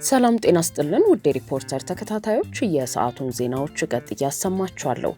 ሰላም ጤና ይስጥልን ውድ ሪፖርተር ተከታታዮች የሰዓቱን ዜናዎች ቀጥዬ አሰማችኋለሁ።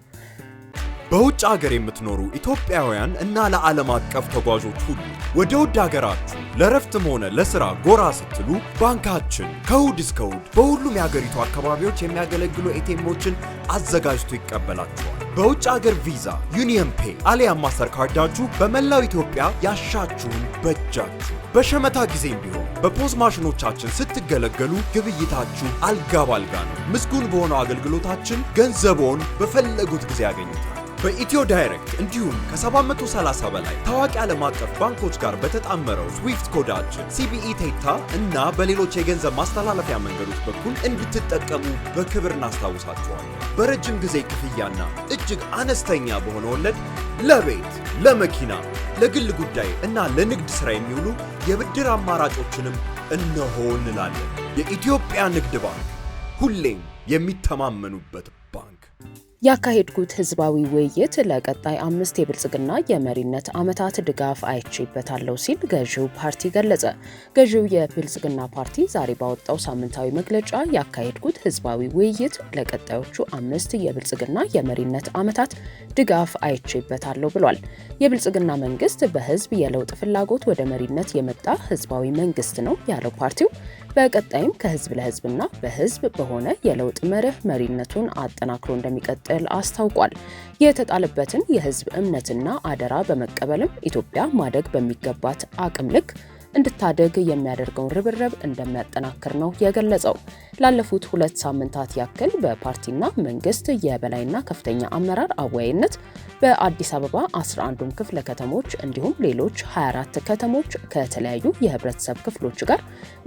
በውጭ ሀገር የምትኖሩ ኢትዮጵያውያን እና ለዓለም አቀፍ ተጓዦች ሁሉ ወደ ውድ ሀገራችሁ ለረፍትም ሆነ ለሥራ ጎራ ስትሉ ባንካችን ከእሁድ እስከ እሁድ በሁሉም የሀገሪቱ አካባቢዎች የሚያገለግሉ ኤቲኤሞችን አዘጋጅቶ ይቀበላችኋል። በውጭ ሀገር ቪዛ፣ ዩኒየን ፔይ አሊያም ማስተር ካርዳችሁ በመላው ኢትዮጵያ ያሻችሁን በእጃችሁ በሸመታ ጊዜም ቢሆን በፖዝ ማሽኖቻችን ስትገለገሉ ግብይታችሁ አልጋ ባልጋ ነው። ምስጉን በሆነው አገልግሎታችን ገንዘቦን በፈለጉት ጊዜ ያገኙታል። በኢትዮ ዳይሬክት እንዲሁም ከ730 በላይ ታዋቂ ዓለም አቀፍ ባንኮች ጋር በተጣመረው ስዊፍት ኮዳችን ሲቢኢ ቴታ እና በሌሎች የገንዘብ ማስተላለፊያ መንገዶች በኩል እንድትጠቀሙ በክብር እናስታውሳችኋለን። በረጅም ጊዜ ክፍያና እጅግ አነስተኛ በሆነ ወለድ ለቤት፣ ለመኪና፣ ለግል ጉዳይ እና ለንግድ ሥራ የሚውሉ የብድር አማራጮችንም እነሆ እንላለን። የኢትዮጵያ ንግድ ባንክ ሁሌም የሚተማመኑበት ባንክ። ያካሄድኩት ህዝባዊ ውይይት ለቀጣይ 5 የብልጽግና የመሪነት ዓመታት ድጋፍ አይቼበታለሁ ሲል ገዢው ፓርቲ ገለጸ። ገዢው የብልጽግና ፓርቲ ዛሬ ባወጣው ሳምንታዊ መግለጫ ያካሄድኩት ህዝባዊ ውይይት ለቀጣዮቹ 5 የብልጽግና የመሪነት ዓመታት ድጋፍ አይቼበታለሁ ብሏል። የብልጽግና መንግስት በህዝብ የለውጥ ፍላጎት ወደ መሪነት የመጣ ህዝባዊ መንግስት ነው ያለው ፓርቲው በቀጣይም ከህዝብ ለህዝብና በህዝብ በሆነ የለውጥ መርህ መሪነቱን አጠናክሮ እንደሚቀጥል አስታውቋል። የተጣለበትን የህዝብ እምነትና አደራ በመቀበልም ኢትዮጵያ ማደግ በሚገባት አቅም ልክ እንድታደግ የሚያደርገውን ርብርብ እንደሚያጠናክር ነው የገለጸው። ላለፉት 2 ሳምንታት ያክል በፓርቲና መንግስት የበላይና ከፍተኛ አመራር አወያይነት በአዲስ አበባ 11ዱም ክፍለ ከተሞች እንዲሁም ሌሎች 24 ከተሞች ከተለያዩ የህብረተሰብ ክፍሎች ጋር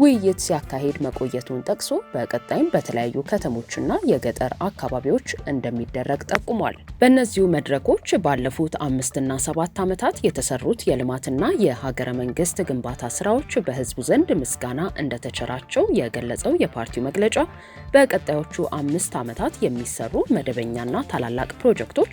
ውይይት ሲያካሂድ መቆየቱን ጠቅሶ በቀጣይም በተለያዩ ከተሞችና የገጠር አካባቢዎች እንደሚደረግ ጠቁሟል። በእነዚሁ መድረኮች ባለፉት 5 እና 7 ዓመታት የተሰሩት የልማትና የሀገረ መንግስት ግንባታ ስራዎች በህዝቡ ዘንድ ምስጋና እንደተቸራቸው የገለጸው የፓርቲው መግለጫ በቀጣዮቹ 5 ዓመታት የሚሰሩ መደበኛና ታላላቅ ፕሮጀክቶች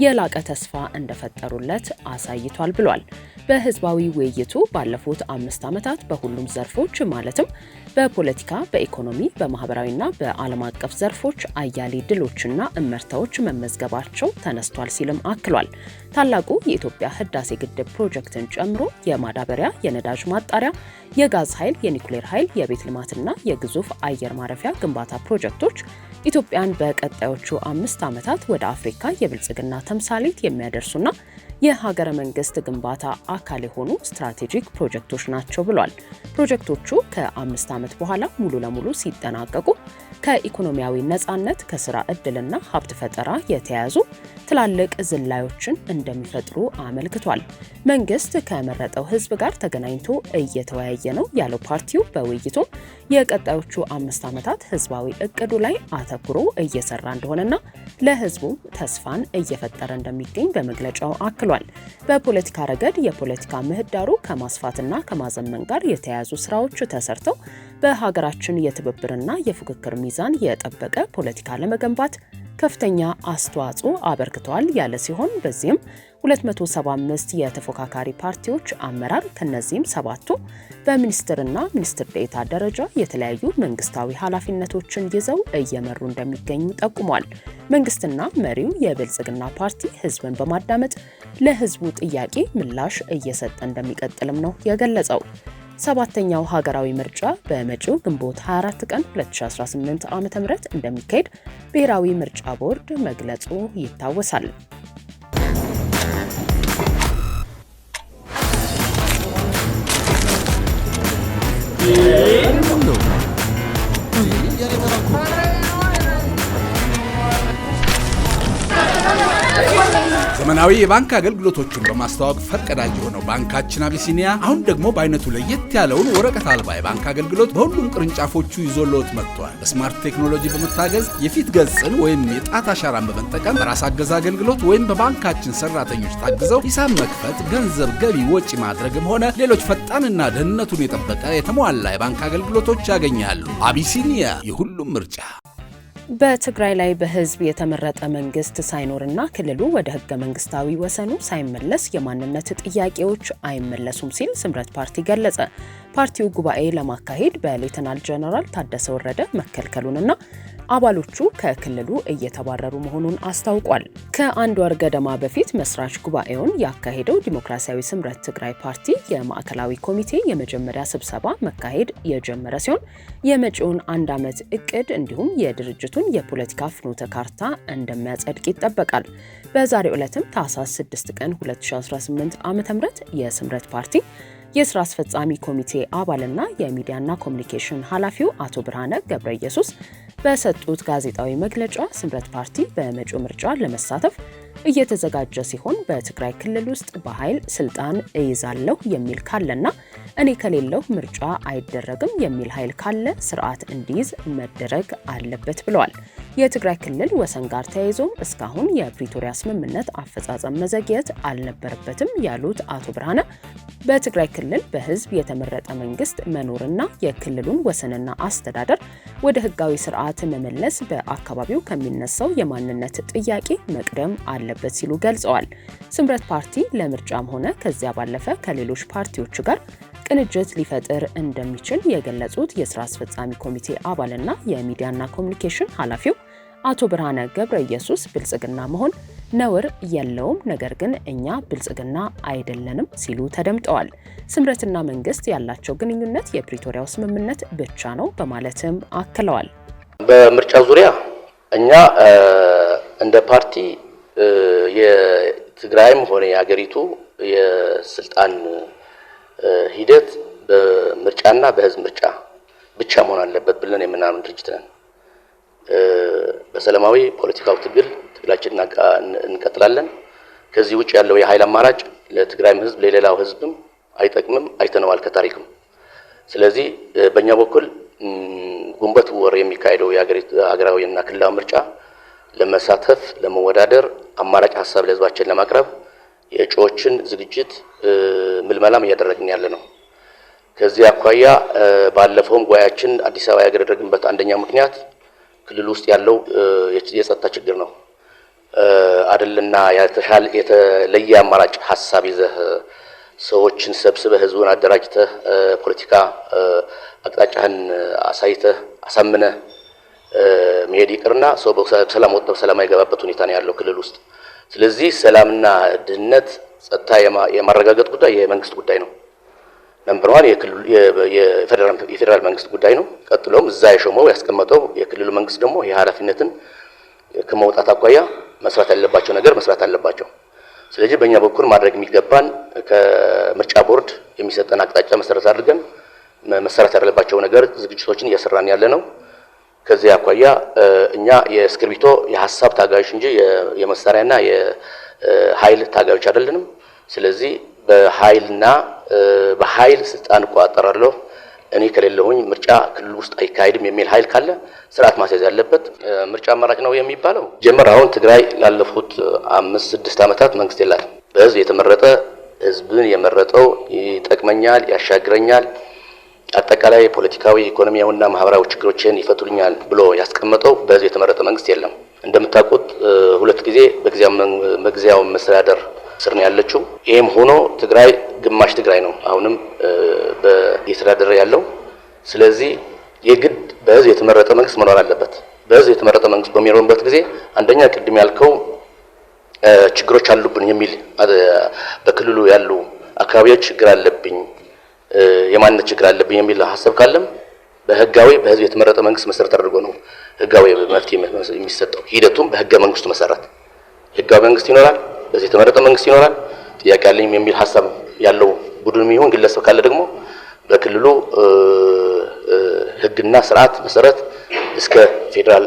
የላቀ ተስፋ እንደፈጠሩለት አሳይቷል ብሏል። በህዝባዊ ውይይቱ ባለፉት 5 ዓመታት በሁሉም ዘርፎች ማለትም በፖለቲካ፣ በኢኮኖሚ፣ በማህበራዊና በዓለም አቀፍ ዘርፎች አያሌ ድሎችና እመርታዎች መመዝገባቸው ተነስቷል ሲልም አክሏል። ታላቁ የኢትዮጵያ ህዳሴ ግድብ ፕሮጀክትን ጨምሮ የማዳበሪያ፣ የነዳጅ ማጣሪያ፣ የጋዝ ኃይል፣ የኒውክሌር ኃይል፣ የቤት ልማትና የግዙፍ አየር ማረፊያ ግንባታ ፕሮጀክቶች ኢትዮጵያን በቀጣዮቹ 5 ዓመታት ወደ አፍሪካ የብልጽግና ተምሳሌት የሚያደርሱና የሀገረ መንግስት ግንባታ አካል የሆኑ ስትራቴጂክ ፕሮጀክቶች ናቸው ብሏል። ፕሮጀክቶቹ ከ5 ዓመት በኋላ ሙሉ ለሙሉ ሲጠናቀቁ ከኢኮኖሚያዊ ነጻነት፣ ከስራ ዕድልና ሀብት ፈጠራ የተያያዙ ትላልቅ ዝላዮችን እንደሚፈጥሩ አመልክቷል። መንግስት ከመረጠው ህዝብ ጋር ተገናኝቶ እየተወያየ ነው ያለው ፓርቲው በውይይቱም የቀጣዮቹ 5 ዓመታት ህዝባዊ እቅዱ ላይ አተኩሮ እየሰራ እንደሆነና ለህዝቡ ተስፋን እየፈጠረ እንደሚገኝ በመግለጫው አክሏል። በፖለቲካ ረገድ የፖለቲካ ምህዳሩ ከማስፋትና ከማዘመን ጋር የተያያዙ ስራዎች ተሰርተው በሀገራችን የትብብርና የፉክክር ሚዛን የጠበቀ ፖለቲካ ለመገንባት ከፍተኛ አስተዋጽኦ አበርክተዋል ያለ ሲሆን በዚህም 275 የተፎካካሪ ፓርቲዎች አመራር ከነዚህም 7ቱ በሚኒስትርና ሚኒስትር ዴኤታ ደረጃ የተለያዩ መንግስታዊ ኃላፊነቶችን ይዘው እየመሩ እንደሚገኙ ጠቁሟል። መንግስትና መሪው የብልጽግና ፓርቲ ህዝብን በማዳመጥ ለህዝቡ ጥያቄ ምላሽ እየሰጠ እንደሚቀጥልም ነው የገለጸው። 7ኛው ሀገራዊ ምርጫ በመጪው ግንቦት 24 ቀን 2018 ዓ.ም እንደሚካሄድ ብሔራዊ ምርጫ ቦርድ መግለጹ ይታወሳል። ዘመናዊ የባንክ አገልግሎቶችን በማስተዋወቅ ፈርቀዳጅ የሆነው ባንካችን አቢሲኒያ አሁን ደግሞ በአይነቱ ለየት ያለውን ወረቀት አልባ የባንክ አገልግሎት በሁሉም ቅርንጫፎቹ ይዞልዎት መጥቷል። በስማርት ቴክኖሎጂ በመታገዝ የፊት ገጽን ወይም የጣት አሻራን በመጠቀም በራስ አገዝ አገልግሎት ወይም በባንካችን ሰራተኞች ታግዘው ሂሳብ መክፈት፣ ገንዘብ ገቢ ወጪ ማድረግም ሆነ ሌሎች ፈጣንና ደህንነቱን የጠበቀ የተሟላ የባንክ አገልግሎቶች ያገኛሉ። አቢሲኒያ የሁሉም ምርጫ። በትግራይ ላይ በህዝብ የተመረጠ መንግስት ሳይኖርና ክልሉ ወደ ህገ መንግስታዊ ወሰኑ ሳይመለስ የማንነት ጥያቄዎች አይመለሱም ሲል ስምረት ፓርቲ ገለጸ። ፓርቲው ጉባኤ ለማካሄድ በሌተናል ጀነራል ታደሰ ወረደ መከልከሉንና አባሎቹ ከክልሉ እየተባረሩ መሆኑን አስታውቋል። ከአንድ ወር ገደማ በፊት መስራች ጉባኤውን ያካሄደው ዲሞክራሲያዊ ስምረት ትግራይ ፓርቲ የማዕከላዊ ኮሚቴ የመጀመሪያ ስብሰባ መካሄድ የጀመረ ሲሆን የመጪውን አንድ ዓመት እቅድ እንዲሁም የድርጅቱን የፖለቲካ ፍኖተ ካርታ እንደሚያጸድቅ ይጠበቃል። በዛሬው ዕለትም ታህሳስ 6 ቀን 2018 ዓ.ም የስምረት ፓርቲ የስራ አስፈጻሚ ኮሚቴ አባልና የሚዲያና ኮሙኒኬሽን ኃላፊው አቶ ብርሃነ ገብረ ኢየሱስ በሰጡት ጋዜጣዊ መግለጫ ስምረት ፓርቲ በመጪው ምርጫ ለመሳተፍ እየተዘጋጀ ሲሆን በትግራይ ክልል ውስጥ በኃይል ስልጣን እይዛለሁ የሚል ካለና እኔ ከሌለው ምርጫ አይደረግም የሚል ኃይል ካለ ስርዓት እንዲይዝ መደረግ አለበት ብለዋል። የትግራይ ክልል ወሰን ጋር ተያይዞም እስካሁን የፕሪቶሪያ ስምምነት አፈጻጸም መዘግየት አልነበረበትም ያሉት አቶ ብርሃነ በትግራይ ክልል በህዝብ የተመረጠ መንግስት መኖርና የክልሉን ወሰንና አስተዳደር ወደ ህጋዊ ስርዓት መመለስ በአካባቢው ከሚነሳው የማንነት ጥያቄ መቅደም አለበት ሲሉ ገልጸዋል። ስምረት ፓርቲ ለምርጫም ሆነ ከዚያ ባለፈ ከሌሎች ፓርቲዎች ጋር ቅንጅት ሊፈጥር እንደሚችል የገለጹት የስራ አስፈጻሚ ኮሚቴ አባልና የሚዲያና ኮሙኒኬሽን ኃላፊው አቶ ብርሃነ ገብረ ኢየሱስ ብልጽግና መሆን ነውር የለውም፣ ነገር ግን እኛ ብልጽግና አይደለንም ሲሉ ተደምጠዋል። ስምረትና መንግስት ያላቸው ግንኙነት የፕሪቶሪያው ስምምነት ብቻ ነው በማለትም አክለዋል። በምርጫ ዙሪያ እኛ እንደ ፓርቲ የትግራይም ሆነ የሀገሪቱ የስልጣን ሂደት በምርጫና በህዝብ ምርጫ ብቻ መሆን አለበት ብለን የምናምን ድርጅት ነን። በሰላማዊ ፖለቲካው ትግላችንን እንቀጥላለን። ከዚህ ውጭ ያለው የኃይል አማራጭ ለትግራይም ህዝብ ለሌላው ህዝብም አይጠቅምም፣ አይተነዋል ከታሪክም። ስለዚህ በእኛ በኩል ግንቦት ወር የሚካሄደው የሀገራዊና ክልላዊ ምርጫ ለመሳተፍ ለመወዳደር አማራጭ ሀሳብ ለህዝባችን ለማቅረብ የእጩዎችን ዝግጅት ምልመላም እያደረግን ያለ ነው። ከዚህ አኳያ ባለፈውም ጉባኤያችን አዲስ አበባ ያደረግንበት አንደኛው ምክንያት ክልል ውስጥ ያለው የጸጥታ ችግር ነው አይደልና የተለየ አማራጭ ሀሳብ ይዘህ ሰዎችን ሰብስበህ ህዝቡን አደራጅተህ ፖለቲካ አቅጣጫህን አሳይተህ አሳምነህ መሄድ ይቅርና ሰው በሰላም ወጥቶ በሰላም የገባበት ሁኔታ ነው ያለው ክልል ውስጥ። ስለዚህ ሰላምና ደህንነት ጸጥታ የማረጋገጥ ጉዳይ የመንግስት ጉዳይ ነው። ነምበር 1 የፌደራል መንግስት ጉዳይ ነው። ቀጥሎም እዛ የሾመው ያስቀመጠው የክልሉ መንግስት ደግሞ የኃላፊነትን ከመውጣት አኳያ መስራት ያለባቸው ነገር መስራት አለባቸው። ስለዚህ በእኛ በኩል ማድረግ የሚገባን ከምርጫ ቦርድ የሚሰጠን አቅጣጫ መሰረት አድርገን መሰራት ያለባቸው ነገር ዝግጅቶችን እያሰራን ያለ ነው። ከዚህ አኳያ እኛ የእስክርቢቶ የሐሳብ ታጋዮች እንጂ የመሳሪያና የኃይል ታጋዮች አይደለንም። ስለዚህ በኃይል ስልጣን እቆጣጠራለሁ እኔ ከሌለሁኝ ምርጫ ክልል ውስጥ አይካሄድም የሚል ኃይል ካለ ስርዓት ማስያዝ ያለበት ምርጫ አማራጭ ነው የሚባለው ጀመር። አሁን ትግራይ ላለፉት 5-6 ዓመታት መንግስት የላትም። በህዝብ የተመረጠ ህዝብን የመረጠው ይጠቅመኛል፣ ያሻግረኛል፣ አጠቃላይ ፖለቲካዊ ኢኮኖሚያዊና ማህበራዊ ችግሮችን ይፈቱልኛል ብሎ ያስቀመጠው በህዝብ የተመረጠ መንግስት የለም። እንደምታውቁት 2 ጊዜ በጊዜያዊ መስተዳደር ስር ነው ያለችው። ይሄም ሆኖ ትግራይ ግማሽ ትግራይ ነው አሁንም በየተዳደረ ያለው። ስለዚህ የግድ በህዝብ የተመረጠ መንግስት መኖር አለበት። በህዝብ የተመረጠ መንግስት በሚኖርበት ጊዜ አንደኛ ቅድም ያልከው ችግሮች አሉብን የሚል በክልሉ ያሉ አካባቢዎች ችግር አለብኝ የማንነት ችግር አለብኝ የሚል ሐሳብ ካለም በህዝብ የተመረጠ መንግስት መሰረት አድርጎ ነው ህጋዊ መፍትሄ የሚሰጠው። ሂደቱም በህገ መንግስቱ መሰረት ህጋዊ መንግስት ይኖራል፣ በዚህ የተመረጠ መንግስት ይኖራል። ጥያቄ አለኝ የሚል ሐሳብ ያለው ቡድንም ይሁን ግለሰብ ካለ ደግሞ በክልሉ ህግና ስርዓት መሰረት እስከ ፌደራል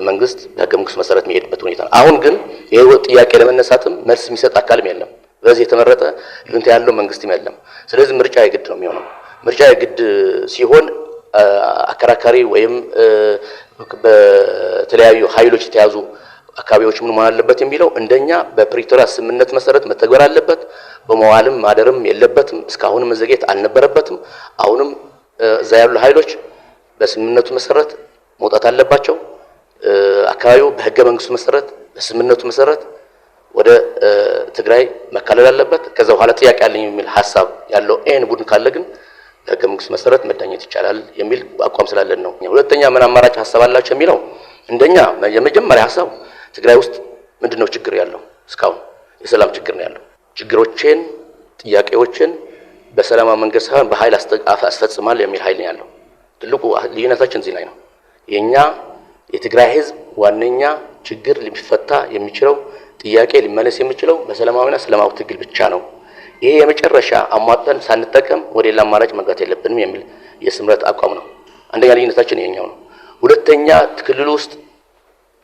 መንግስት በህገ መንግስቱ መሰረት የሚሄድበት ሁኔታ ነው። አሁን ግን ይሄ ጥያቄ ለመነሳትም መልስ የሚሰጥ አካልም የለም። በዚህ የተመረጠ ይሁንታ ያለው መንግስትም የለም። ስለዚህ ምርጫ የግድ ነው የሚሆነው። ምርጫ የግድ ሲሆን አከራካሪ ወይም በተለያዩ ኃይሎች የተያዙ አካባቢዎች ምን መሆን አለበት የሚለው እንደኛ በፕሪቶሪያ ስምምነት መሰረት መተግበር አለበት። በመዋልም ማደርም የለበትም። እስካሁንም መዘግየት አልነበረበትም። አሁንም እዛ ያሉ ኃይሎች በስምምነቱ መሰረት መውጣት አለባቸው። አካባቢው በህገ መንግስቱ መሰረት በስምምነቱ መሰረት ወደ ትግራይ መካለል አለበት። ከዛ በኋላ ጥያቄ አለኝ የሚል ሐሳብ ያለው ኤን ቡድን ካለ ግን በህገ መንግስቱ መሰረት መዳኘት ይቻላል የሚል አቋም ስላለን ነው። ሁለተኛ ምን አማራጭ ሐሳብ አላችሁ የሚለው እንደኛ የመጀመሪያ ሐሳብ ትግራይ ውስጥ ምንድነው ችግር ያለው? እስካሁን የሰላም ችግር ነው ያለው። ችግሮችን ጥያቄዎችን በሰላማዊ መንገድ ሳይሆን በኃይል አስፈጽማል የሚል ኃይል ነው ያለው። ትልቁ ልዩነታችን እዚህ ላይ ነው። የኛ የትግራይ ህዝብ ዋነኛ ችግር ሊፈታ የሚችለው ጥያቄ ሊመለስ የሚችለው በሰላማዊና ሰላማዊ ትግል ብቻ ነው። ይሄ የመጨረሻ አሟጠን ሳንጠቀም ወደ ሌላ አማራጭ መግባት የለብንም የሚል የስምረት አቋም ነው። አንደኛ ልዩነታችን ይሄኛው ነው። ሁለተኛ ክልሉ ውስጥ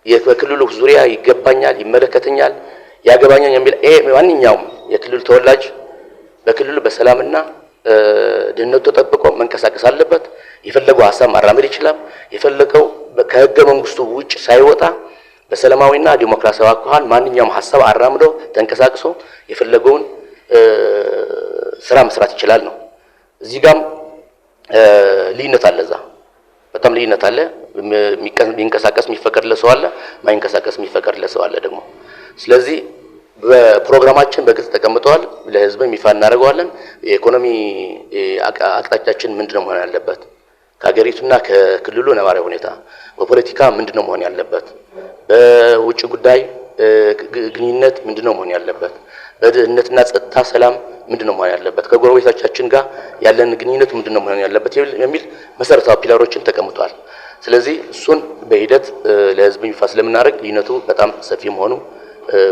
የክልሉ ዙሪያ ይገባኛል፣ ይመለከተኛል፣ ያገባኛል የሚል ማንኛውም የክልሉ ተወላጅ በክልሉ በሰላምና ደህንነቱ ተጠብቆ መንቀሳቀስ አለበት። የፈለገው ሐሳብ ማራመድ ይችላል። የፈለገው ከህገ መንግስቱ ውጭ ሳይወጣ በሰላማዊና ዲሞክራሲያዊ አኳኋን ማንኛውም ሐሳብ አራምዶ ተንቀሳቅሶ የፈለገውን ስራ መስራት ይችላል ነው። እዚህ ጋር ልዩነት አለ። እዛ በጣም ልዩነት አለ። የሚንቀሳቀስ የሚፈቀድለት ሰው አለ፣ ማይንቀሳቀስ የሚፈቀድለት ሰው አለ ደግሞ። ስለዚህ በፕሮግራማችን በግልጽ ተቀምጠዋል። ለህዝብም ይፋ እናደርገዋለን። የኢኮኖሚ አቅጣጫችን ምንድነው መሆን ያለበት? ከሀገሪቱና ከክልሉ ነባራዊ ሁኔታ በፖለቲካ ምንድነው መሆን ያለበት? በውጭ ጉዳይ ግንኙነት ምንድነው መሆን ያለበት? በደህንነትና ጸጥታ ሰላም ምንድነው መሆን ያለበት? ከጎረቤቶቻችን ጋር ያለን ግንኙነት ምንድነው መሆን ያለበት የሚል መሰረታዊ ፒላሮችን ተቀምጠዋል። ስለዚህ እሱን በሂደት ለህዝብ ይፋ ስለምናደርግ ልዩነቱ በጣም ሰፊ መሆኑ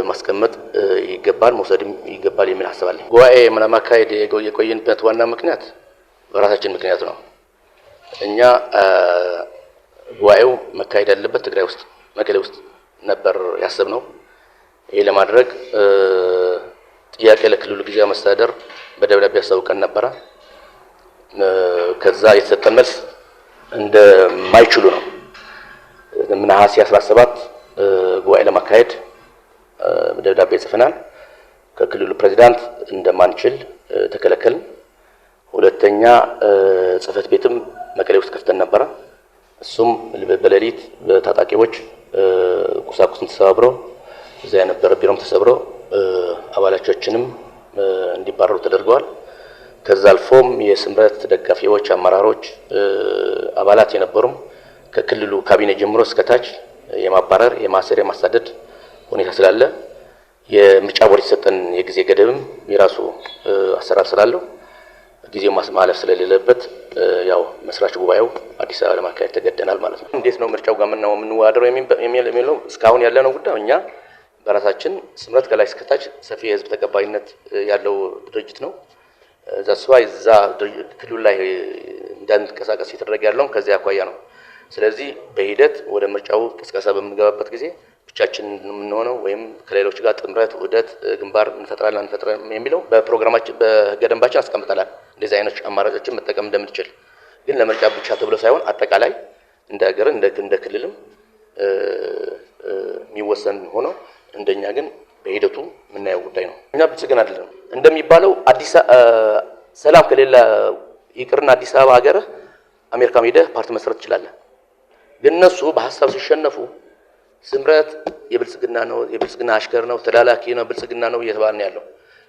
ማስቀመጥ ይገባል፣ መውሰድም ይገባል የሚል ሐሳብ አለ። ጉባኤ ማካሄድ የቆየንበት ዋና ምክንያት በራሳችን ምክንያት ነው። እኛ ጉባኤው መካሄድ ያለበት ትግራይ ውስጥ መቀሌ ውስጥ ነበር ያሰብነው። ይሄ ለማድረግ ጥያቄ ለክልሉ ጊዜያዊ መስተዳድር በደብዳቤ ያሳውቀን ነበረ። ከዛ የተሰጠን መልስ እንደማይችሉ ነው። ነሐሴ 17 ጉባኤ ለማካሄድ ደብዳቤ ጽፈናል። ከክልሉ ፕሬዝዳንት እንደማንችል ተከለከልን። ሁለተኛ ጽህፈት ቤትም መቀሌ ውስጥ ከፍተን ነበረ። እሱም በሌሊት በታጣቂዎች ቁሳቁስን ተሰባብረው እዛ የነበረ ቢሮም ተሰብሮ አባላቶችንም እንዲባረሩ ተደርገዋል። ከዛ አልፎም የስምረት ደጋፊዎች፣ አመራሮች፣ አባላት የነበሩም ከክልሉ ካቢኔ ጀምሮ እስከታች የማባረር፣ የማሰር፣ የማሳደድ ሁኔታ ስላለ የምርጫ ቦርድ የተሰጠን የጊዜ ገደብም የራሱ አሰራር ስላለው ጊዜው ማለፍ ስለሌለበት ያው መስራች ጉባኤው አዲስ አበባ ለማካሄድ ተገደናል ማለት ነው። እንዴት ነው ምርጫው ጋር ምንነው የምንዋደረው የሚለው እስካሁን ያለነው ጉዳይ እኛ በራሳችን ስምረት ከላይ እስከታች ሰፊ የህዝብ ተቀባይነት ያለው ድርጅት ነው። ዛስዋይ እዛ ክልሉ ላይ እንዳንቀሳቀስ እየተደረገ ያለው ከዚያ አኳያ ነው። ስለዚህ በሂደት ወደ ምርጫው ቅስቀሳ በምንገባበት ጊዜ ብቻችን የምንሆነው ወይም ከሌሎች ጋር ጥምረት፣ ውህደት፣ ግንባር እንፈጥራለን አንፈጥረም የሚለው በፕሮግራማችን በህገ ደንባችን አስቀምጠናል። እንደዚህ አይነት አማራጮችን መጠቀም እንደምንችል ግን ለምርጫ ብቻ ተብሎ ሳይሆን አጠቃላይ እንደ ሀገር እንደ ክልልም የሚወሰን ሆኖ እንደኛ ግን በሂደቱ የምናየው ጉዳይ ነው። እኛ ብልጽግና አይደለም እንደሚባለው ሰላም ከሌለ ይቅርና አዲስ አበባ ሀገር አሜሪካ ሄደህ ፓርቲ መስረት ትችላለህ። ግን እነሱ በሐሳብ ሲሸነፉ ስምረት የብልጽግና ነው፣ የብልጽግና አሽከር ነው፣ ተላላኪ ነው፣ ብልጽግና ነው እየተባለ ነው ያለው።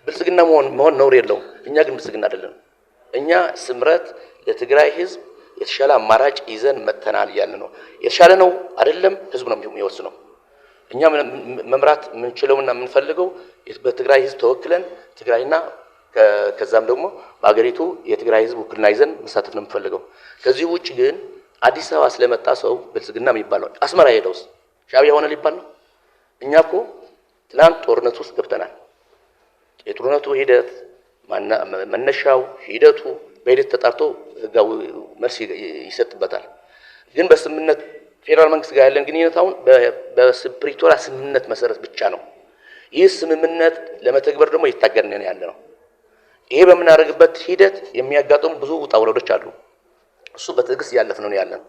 ብልጽግና መሆን ነውር የለውም። እኛ ግን ብልጽግና አይደለም። እኛ ስምረት ለትግራይ ህዝብ የተሻለ አማራጭ ይዘን መተናል ያለ ነው። የተሻለ ነው አይደለም ህዝብ ነው የሚወስነው። እኛ መምራት የምንችለውና የምንፈልገው በትግራይ ህዝብ ተወክለን ትግራይና ከዛም ደግሞ በአገሪቱ የትግራይ ህዝብ ውክልና ይዘን መሳተፍ ነው የምንፈልገው። ከዚህ ውጭ ግን አዲስ አበባ ስለመጣ ሰው ብልጽግና የሚባለው አስመራ ሄደውስ ሻዕቢያ ሆነ ሊባል ነው? እኛ እኮ ትናንት ጦርነት ውስጥ ገብተናል። የጦርነቱ ሂደት መነሻው ሂደቱ በሂደት ተጣርቶ ህጋዊ መልስ ይሰጥበታል። ግን በስምምነት ፌደራል መንግስት ጋር ያለን ግንኙነት አሁን በፕሪቶሪያ ስምምነት መሰረት ብቻ ነው። ይህ ስምምነት ለመተግበር ደግሞ እየታገልን ያለ ነው። ይሄ በምናደርግበት ሂደት የሚያጋጥሙ ብዙ ውጣ ውረዶች አሉ። እሱ በትዕግስት ያለፍነው ነው ያለን።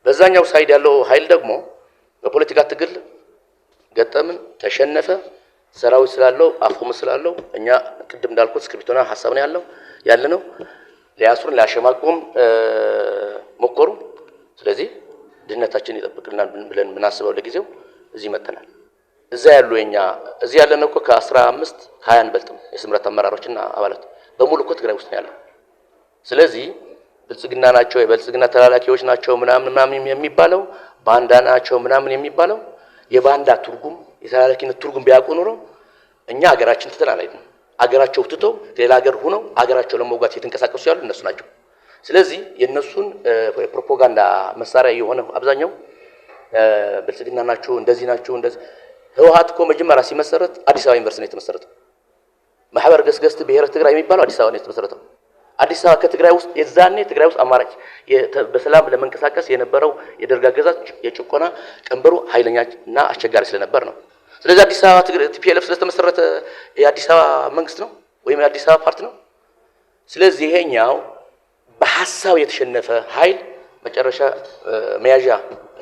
በዛኛው ሳይድ ያለው ኃይል ደግሞ በፖለቲካ ትግል ገጠምን፣ ተሸነፈ፣ ሰራዊት ስላለው አፍቆም ስላለው እኛ ቅድም እንዳልኩት ስክሪፕቶና ሐሳብ ነው ያለነው ሊያስሩን ሊያሸማቁም ሞከሩ። ስለዚህ ደህንነታችን ይጠብቅልናል ብለን ምናስበው ለጊዜው እዚህ መተናል። እዛ ያሉ የኛ እዚህ ያለነው እኮ ከ15 ከ20 አንበልጥም የስምረት አመራሮችና አባላት በሙሉ እኮ ትግራይ ውስጥ ነው ያለው። ስለዚህ ብልጽግና ናቸው የብልጽግና ተላላኪዎች ናቸው ምናምን የሚባለው ባንዳ ናቸው ምናምን የሚባለው የባንዳ ትርጉም የተላላኪነት ትርጉም ቢያውቁ ኖሮ እኛ ሀገራችን ትተናል። ሀገራቸው ትተው ሌላ ሀገር ሆነው ሀገራቸው ለመውጋት የተንቀሳቀሱ ያሉ እነሱ ናቸው። ስለዚህ የነሱን ፕሮፓጋንዳ መሳሪያ የሆነ አብዛኛው ብልጽግና ናቸው እንደዚህ ናቸው እንደዚህ ህወሓት እኮ መጀመሪያ ሲመሰረት አዲስ አበባ ዩኒቨርሲቲ ነው የተመሰረተው። ማህበር ገስገስት ብሔረ ትግራይ የሚባለው አዲስ አበባ ነው የተመሰረተው። አዲስ አበባ ከትግራይ ውስጥ የዛኔ ትግራይ ውስጥ አማራጭ በሰላም ለመንቀሳቀስ የነበረው የደርግ አገዛዝ የጭቆና ቀንበሩ ኃይለኛና አስቸጋሪ ስለነበር ነው። ስለዚህ አዲስ አበባ ቲፒኤልኤፍ ስለተመሰረተ የአዲስ አበባ መንግስት ነው ወይም የአዲስ አበባ ፓርቲ ነው። ስለዚህ ይሄኛው በሐሳብ የተሸነፈ ኃይል መጨረሻ መያዣ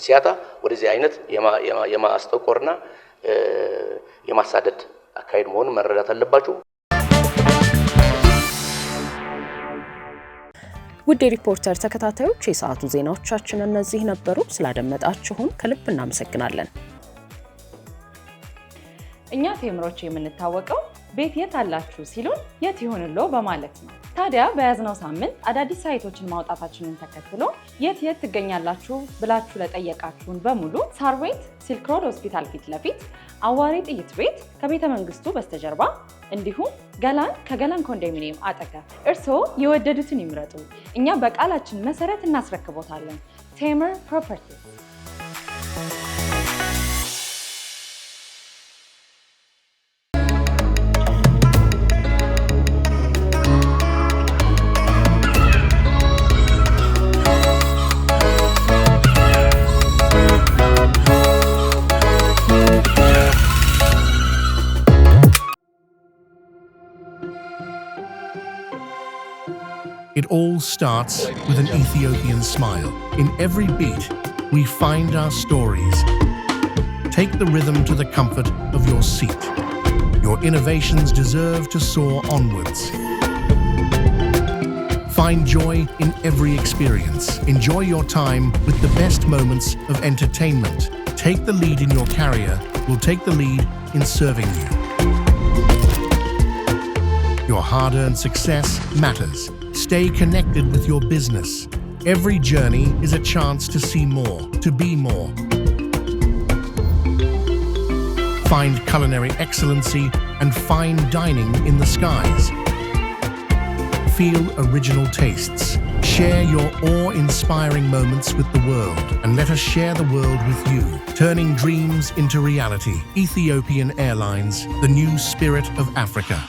ሲያጣ ወደዚህ አይነት የማስጠቆርና የማሳደድ አካሄድ መሆኑን መረዳት አለባችሁ። ውድ ሪፖርተር ተከታታዮች የሰዓቱ ዜናዎቻችን እነዚህ ነበሩ። ስላደመጣችሁን ከልብ እናመሰግናለን። እኛ ቴምሮች የምንታወቀው ቤት የት አላችሁ ሲሉን የት ይሆንሎ በማለት ነው። ታዲያ በያዝነው ሳምንት አዳዲስ ሳይቶችን ማውጣታችንን ተከትሎ የት ትገኛላችሁ ብላችሁ ለጠየቃችሁን በሙሉ ሳርቤት ሲልክ ሮድ ሆስፒታል ፊት ለፊት፣ አዋሪ ጥይት ቤት ከቤተ መንግስቱ በስተጀርባ እንዲሁም ገላን ከገላን ኮንዶሚኒየም አጠገብ። እርስዎ የወደዱትን ይምረጡ፣ እኛ በቃላችን መሰረት እናስረክቦታለን። ቴምር ፕሮፐርቲስ። It all starts with an Ethiopian smile. In every beat, we find our stories. Take the rhythm to the comfort of your seat. Your innovations deserve to soar onwards. Find joy in every experience. Enjoy your time with the best moments of entertainment. Take the lead in your career. We'll take the lead in serving you. Your hard-earned success matters. Stay connected with your business. Every journey is a chance to see more, to be more. Find culinary excellency and fine dining in the skies. Feel original tastes. Share your awe-inspiring moments with the world, and let us share the world with you, turning dreams into reality. Ethiopian Airlines, the new spirit of Africa.